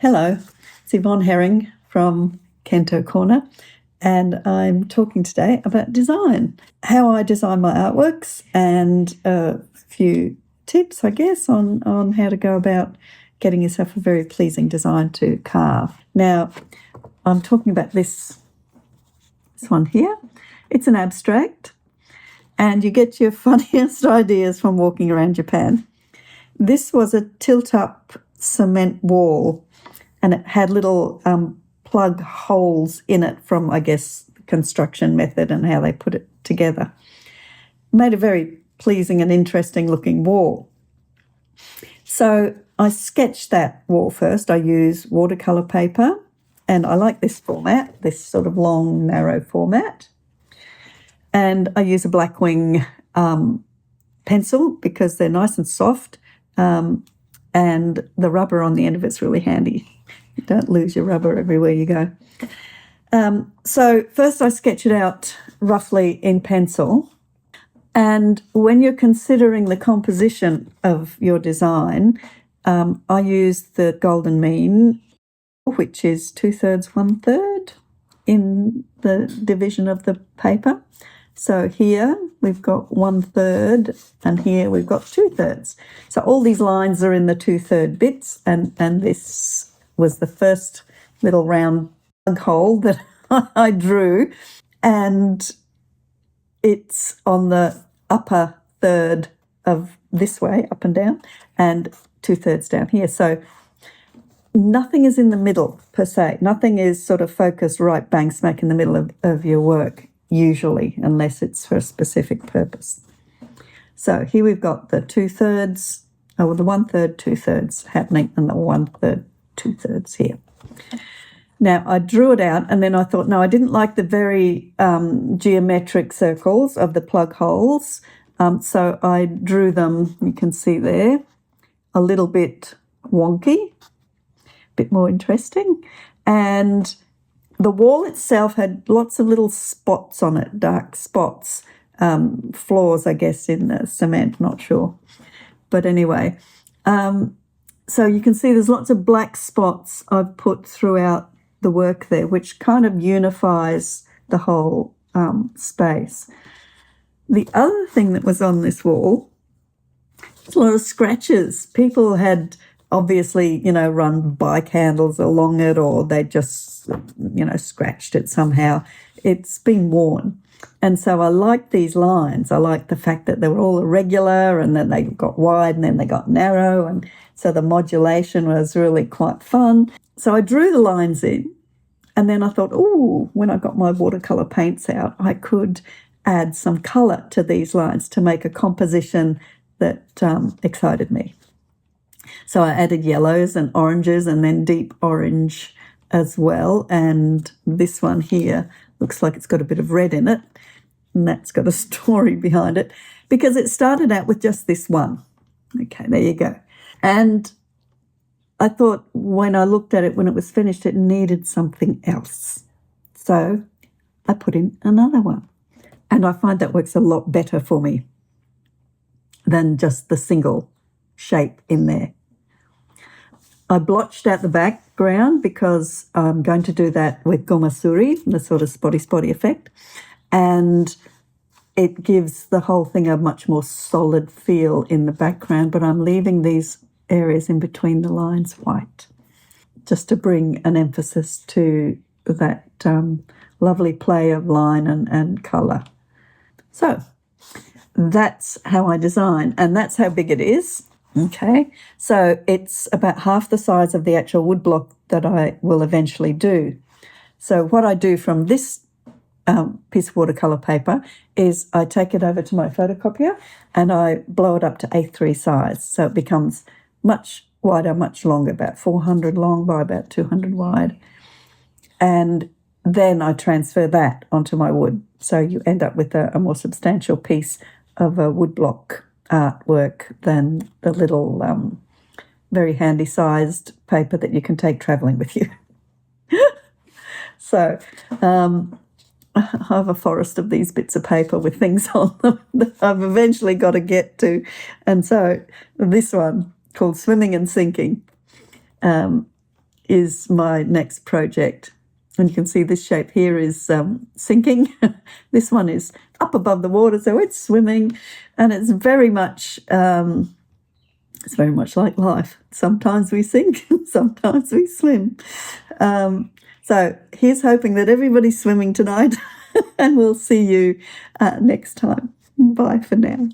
Hello, it's Yvonne Herring from Kento Corner, and I'm talking today about design, how I design my artworks, and a few tips, I guess, on how to go about getting yourself a very pleasing design to carve. Now, I'm talking about this one here. It's an abstract, and you get your funniest ideas from walking around Japan. This was a tilt-up cement wall, and it had little plug holes in it from, I guess, the construction method and how they put it together. Made a very pleasing and interesting looking wall. So I sketched that wall first. I use watercolor paper, and I like this format, this sort of long, narrow format. And I use a Blackwing pencil because they're nice and soft, and the rubber on the end of it's really handy. You don't lose your rubber everywhere you go. So first I sketch it out roughly in pencil. And when you're considering the composition of your design, I use the golden mean, which is 2/3, 1/3 in the division of the paper. So here we've got 1/3 and here we've got 2/3. So all these lines are in the 2/3 bits, and this was the first little round plug hole that I drew, and it's on the upper third of this way, up and down, and 2/3 down here. So nothing is in the middle per se. Nothing is sort of focused right bang smack in the middle of your work, usually, unless it's for a specific purpose. So here we've got the 2/3, the 1/3, 2/3 happening, and the 1/3, 2/3 here. Now, I drew it out, and then I thought, no, I didn't like the very geometric circles of the plug holes, so I drew them, you can see there, a little bit wonky, a bit more interesting, and the wall itself had lots of little spots on it, dark spots, flaws, I guess, in the cement, not sure. But anyway, so you can see there's lots of black spots I've put throughout the work there, which kind of unifies the whole space. The other thing that was on this wall was a lot of scratches. People had obviously, run bike handles along it, or they just, scratched it somehow. It's been worn. And so I liked these lines. I liked the fact that they were all irregular, and then they got wide and then they got narrow. And so the modulation was really quite fun. So I drew the lines in, and then I thought, when I got my watercolor paints out, I could add some color to these lines to make a composition that excited me. So I added yellows and oranges and then deep orange as well. And this one here looks like it's got a bit of red in it. And that's got a story behind it because it started out with just this one. Okay, there you go. And I thought when I looked at it, when it was finished, it needed something else. So I put in another one. And I find that works a lot better for me than just the single shape in there. I blotched out the background because I'm going to do that with gomasuri, the sort of spotty effect. And it gives the whole thing a much more solid feel in the background, but I'm leaving these areas in between the lines white, just to bring an emphasis to that lovely play of line and colour. So that's how I design, and that's how big it is. Okay, so it's about half the size of the actual woodblock that I will eventually do. So what I do from this piece of watercolour paper is I take it over to my photocopier and I blow it up to A3 size. So it becomes much wider, much longer, about 400 long by about 200 wide. And then I transfer that onto my wood. So you end up with a more substantial piece of a woodblock artwork than the little very handy sized paper that you can take travelling with you. So I have a forest of these bits of paper with things on them that I've eventually got to get to. And so this one, called Swimming and Sinking, is my next project. And you can see this shape here is sinking. This one is up above the water, so it's swimming, and it's very much like life. Sometimes we sink, sometimes we swim. So here's hoping that everybody's swimming tonight, and we'll see you next time. Bye for now.